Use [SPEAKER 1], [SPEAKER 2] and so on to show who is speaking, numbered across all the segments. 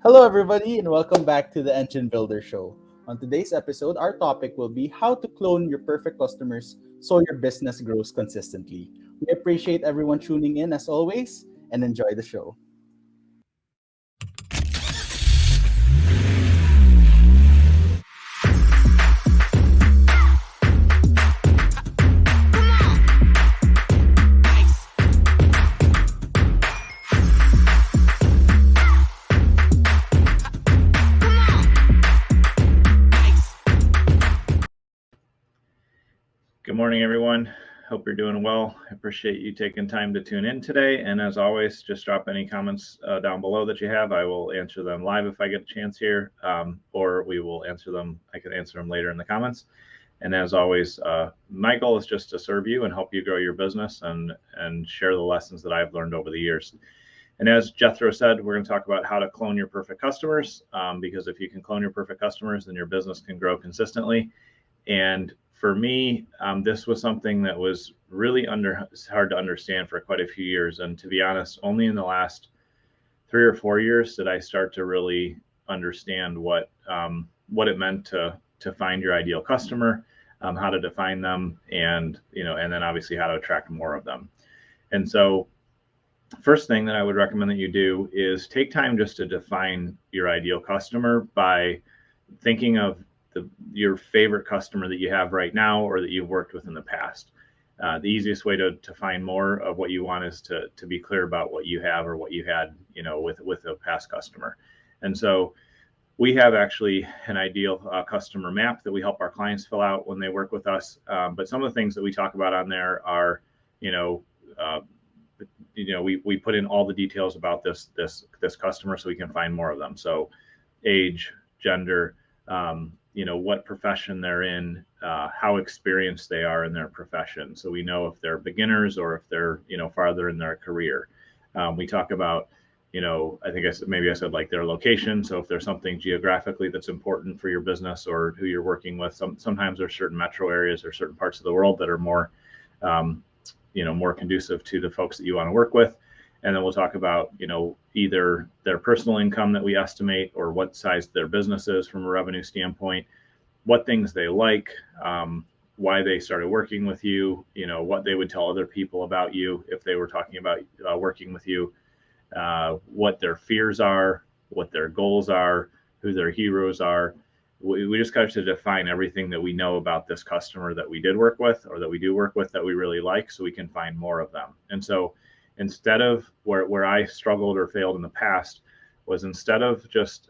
[SPEAKER 1] Hello, everybody, and welcome back to the Engine Builder Show. On today's episode, our topic will be how to clone your perfect customers so your business grows consistently. We appreciate everyone tuning in as always and enjoy the show.
[SPEAKER 2] Good morning, everyone. Hope you're doing well. I appreciate you taking time to tune in today. And as always, just drop any comments down below that you have. I will answer them live if I get a chance here, or we will answer them. I can answer them later in the comments. And as always, my goal is just to serve you and help you grow your business and share the lessons that I've learned over the years. And as Jethro said, we're going to talk about how to clone your perfect customers, because if you can clone your perfect customers, then your business can grow consistently. And for me, this was something that was really hard to understand for quite a few years. And to be honest, only in the last 3 or 4 years did I start to really understand what it meant to find your ideal customer, how to define them, and and then obviously how to attract more of them. And so, first thing that I would recommend that you do is take time just to define your ideal customer by thinking of your favorite customer that you have right now or that you've worked with in the past. The easiest way to find more of what you want is to be clear about what you have or what you had, with a past customer. And so we have actually an ideal customer map that we help our clients fill out when they work with us. But some of the things that we talk about on there are, uh, we put in all the details about this customer so we can find more of them. So age, gender, what profession they're in, how experienced they are in their profession. So we know if they're beginners or if they're, farther in their career. We talk about, I think maybe I said like their location. So if there's something geographically that's important for your business or who you're working with, sometimes there's certain metro areas or certain parts of the world that are more, um, more conducive to the folks that you want to work with. And then we'll talk about, either their personal income that we estimate or what size their business is from a revenue standpoint, what things they like, why they started working with you, what they would tell other people about you if they were talking about working with you, what their fears are, what their goals are, who their heroes are. We just got to define everything that we know about this customer that we did work with or that we do work with that we really like so we can find more of them. And so instead of where I struggled or failed in the past was instead of just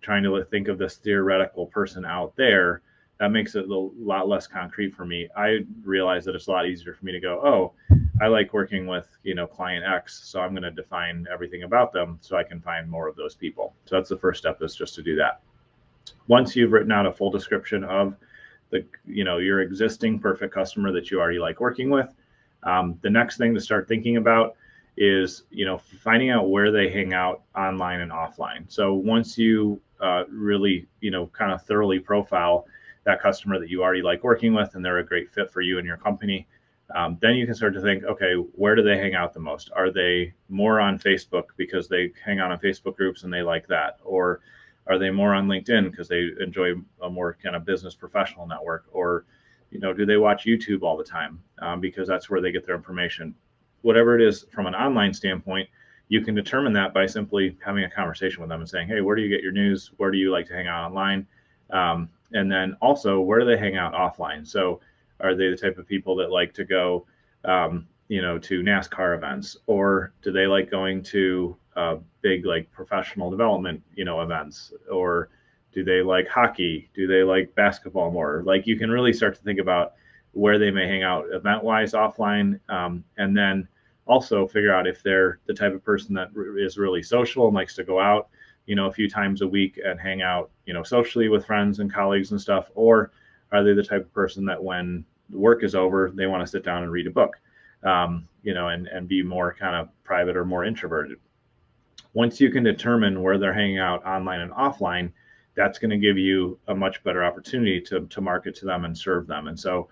[SPEAKER 2] trying to think of this theoretical person out there, that makes it a lot less concrete for me. I realize that it's a lot easier for me to go, oh, I like working with, client X, so I'm going to define everything about them so I can find more of those people. So that's the first step, is just to do that. Once you've written out a full description of your existing perfect customer that you already like working with, the next thing to start thinking about is finding out where they hang out online and offline. So once you really kind of thoroughly profile that customer that you already like working with and they're a great fit for you and your company, then you can start to think, okay, where do they hang out the most? Are they more on Facebook because they hang out on Facebook groups and they like that? Or are they more on LinkedIn because they enjoy a more kind of business professional network? Or do they watch YouTube all the time because that's where they get their information? Whatever it is from an online standpoint, you can determine that by simply having a conversation with them and saying, hey, where do you get your news? Where do you like to hang out online? And then also, where do they hang out offline? So are they the type of people that like to go, to NASCAR events? Or do they like going to big like professional development, events? Or do they like hockey? Do they like basketball more? Like, you can really start to think about where they may hang out event wise offline, and then also figure out if they're the type of person that is really social and likes to go out, a few times a week and hang out, socially with friends and colleagues and stuff, or are they the type of person that when work is over, they want to sit down and read a book, and be more kind of private or more introverted. Once you can determine where they're hanging out online and offline, that's going to give you a much better opportunity to market to them and serve them. And so,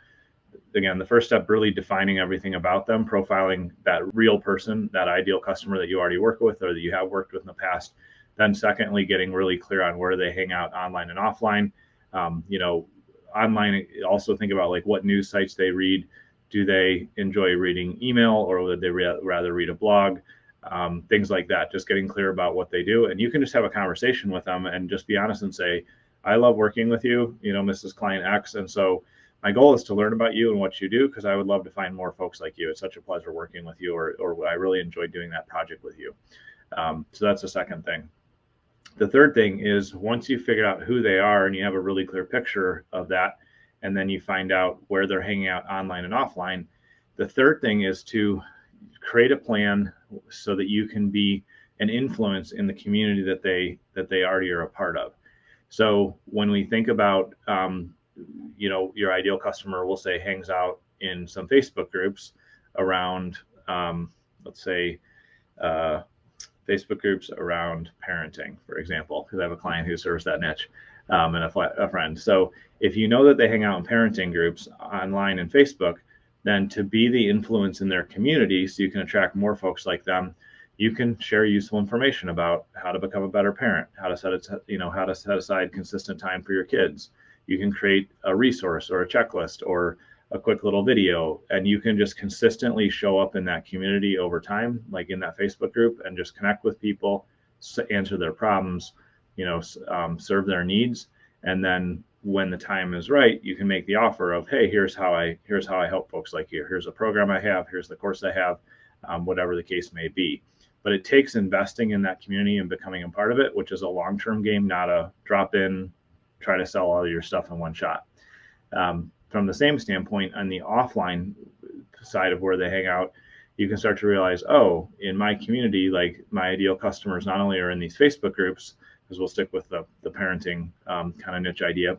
[SPEAKER 2] again, the first step, really defining everything about them, profiling that real person, that ideal customer that you already work with or that you have worked with in the past. Then secondly, getting really clear on where they hang out online and offline. You know, online, also think about like what news sites they read. Do they enjoy reading email, or would they rather read a blog? Things like that, just getting clear about what they do. And you can just have a conversation with them and just be honest and say, I love working with you, you know, Mrs. Client X. And so my goal is to learn about you and what you do, because I would love to find more folks like you. It's such a pleasure working with you, or I really enjoyed doing that project with you. So that's the second thing. The third thing is, once you figure out who they are and you have a really clear picture of that, and then you find out where they're hanging out online and offline, the third thing is to create a plan so that you can be an influence in the community that they already are a part of. So when we think about, you know, your ideal customer, we'll say hangs out in some Facebook groups around, let's say, Facebook groups around parenting, for example, because I have a client who serves that niche, and a friend. So if you know that they hang out in parenting groups online and Facebook, then to be the influence in their community so you can attract more folks like them, you can share useful information about how to become a better parent, how to set aside consistent time for your kids. You can create a resource or a checklist or a quick little video, and you can just consistently show up in that community over time, like in that Facebook group, and just connect with people, answer their problems, you know, serve their needs. And then when the time is right, you can make the offer of, hey, here's how I help folks like you. Here's a program I have. Here's the course I have, whatever the case may be. But it takes investing in that community and becoming a part of it, which is a long-term game, not a drop in, try to sell all your stuff in one shot. From the same standpoint, on the offline side of where they hang out, you can start to realize, oh, in my community, like my ideal customers not only are in these Facebook groups, because we'll stick with the parenting kind of niche idea,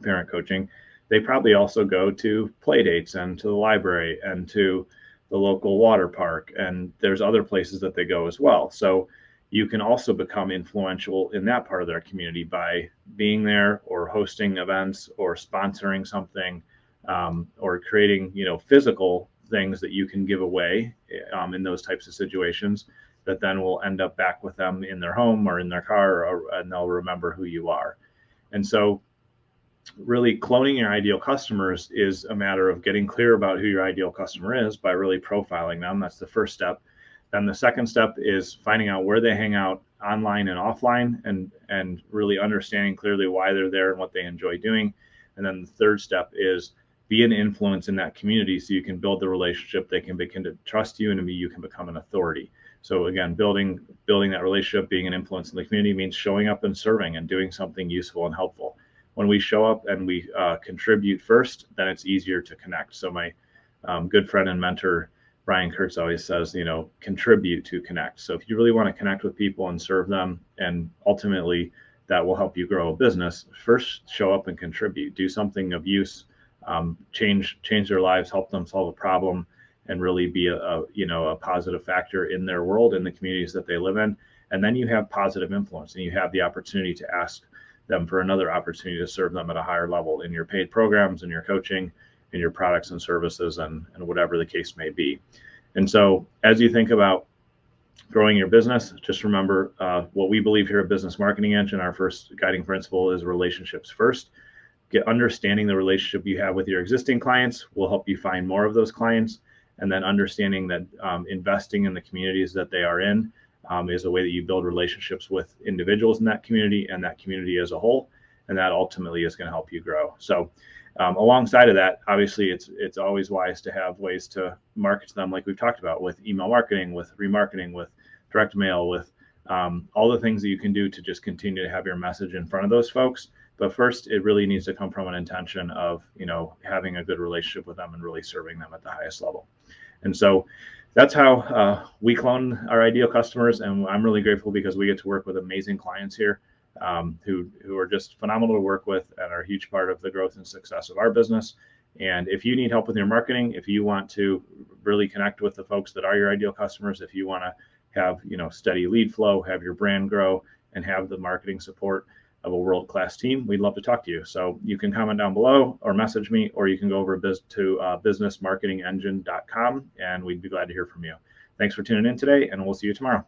[SPEAKER 2] parent coaching, they probably also go to play dates and to the library and to the local water park, and there's other places that they go as well. So you can also become influential in that part of their community by being there or hosting events or sponsoring something, or creating, you know, physical things that you can give away in those types of situations that then will end up back with them in their home or in their car, and they'll remember who you are. And so really cloning your ideal customers is a matter of getting clear about who your ideal customer is by really profiling them. That's the first step. Then the second step is finding out where they hang out online and offline, and really understanding clearly why they're there and what they enjoy doing. And then the third step is be an influence in that community so you can build the relationship. They can begin to trust you, and you can become an authority. So again, building that relationship, being an influence in the community, means showing up and serving and doing something useful and helpful. When we show up and we contribute first, then it's easier to connect. So my good friend and mentor, Brian Kurtz, always says, you know, contribute to connect. So if you really want to connect with people and serve them, and ultimately that will help you grow a business, first show up and contribute, do something of use, change their lives, help them solve a problem, and really be a positive factor in their world, in the communities that they live in. And then you have positive influence, and you have the opportunity to ask them for another opportunity to serve them at a higher level in your paid programs, in your coaching, in your products and services, and whatever the case may be. And so as you think about growing your business, just remember what we believe here at Business Marketing Engine. Our first guiding principle is relationships first. Understanding the relationship you have with your existing clients will help you find more of those clients. And then understanding that investing in the communities that they are in is a way that you build relationships with individuals in that community and that community as a whole. And that ultimately is going to help you grow. So alongside of that, obviously, it's always wise to have ways to market to them, like we've talked about, with email marketing, with remarketing, with direct mail, with all the things that you can do to just continue to have your message in front of those folks. But first, it really needs to come from an intention of, you know, having a good relationship with them and really serving them at the highest level. And so that's how we clone our ideal customers. And I'm really grateful because we get to work with amazing clients here who are just phenomenal to work with and are a huge part of the growth and success of our business. And if you need help with your marketing, if you want to really connect with the folks that are your ideal customers, if you want to have, you know, steady lead flow, have your brand grow, and have the marketing support of a world-class team, we'd love to talk to you. So you can comment down below or message me, or you can go over to businessmarketingengine.com, and we'd be glad to hear from you. Thanks for tuning in today, and we'll see you tomorrow.